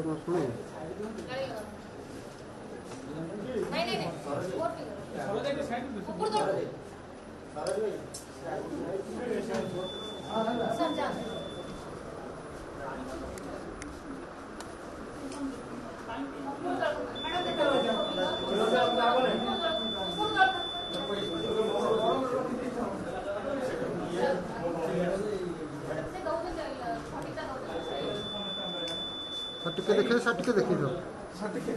ଶୁଣେ सर्टिफिकेट देखिए सर्टिफिकेट देखिए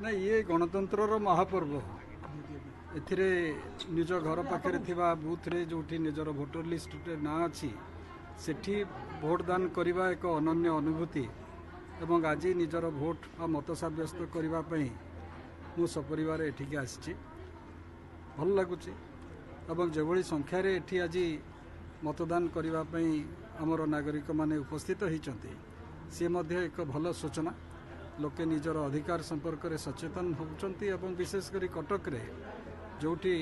ना ये गणतंत्र महापर्व एथिरे निज घर पाखे थिबा बूथ रे जोठी निजर भोटर लिस्ट ना अच्छी सेठी भोट दान करने एक अनन्य अनुभूति एवं आज निजर भोट आ मत सब्यस्त करने मु सपरिवार एठिके आसी भल लगुच एवं जो संख्यार एठी आज मतदान करने आमर नागरिक माने उपस्थित होती सी मध्य एक भल सूचना लोके निजर अधिकार संपर्क में सचेतन होती विशेषकर कटक रे जोठी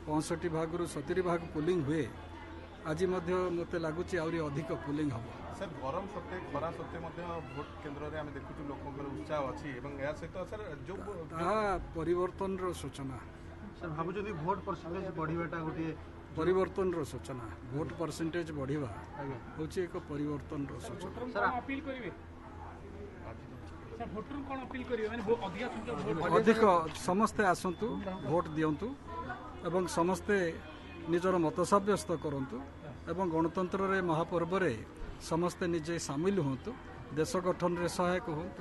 65 भाग रु 70 भाग पोलिंग हुए आज मत लगुच आहरी अधिक पोलिंग हम सर गरम सत्ते खरा सत्ते भोट केन्द्र में आम देखु लोक उत्साह अच्छी सहित सर जो परिवर्तन सूचना सर भावुँ भोट परसेंटेज बढ़ाटा गोटे परिवर्तन सूचना भोट परसेंटेज बढ़िया हूँ एक परिवर्तन सूचना अधिक समस्ते आसतु भोट दिंतु एवं समस्ते निजर मत सब्यस्त करंतु एवं गणतंत्र रे महापर्व रे समस्ते निजे सामिल होंतु देश गठन रे सहायक होंतु।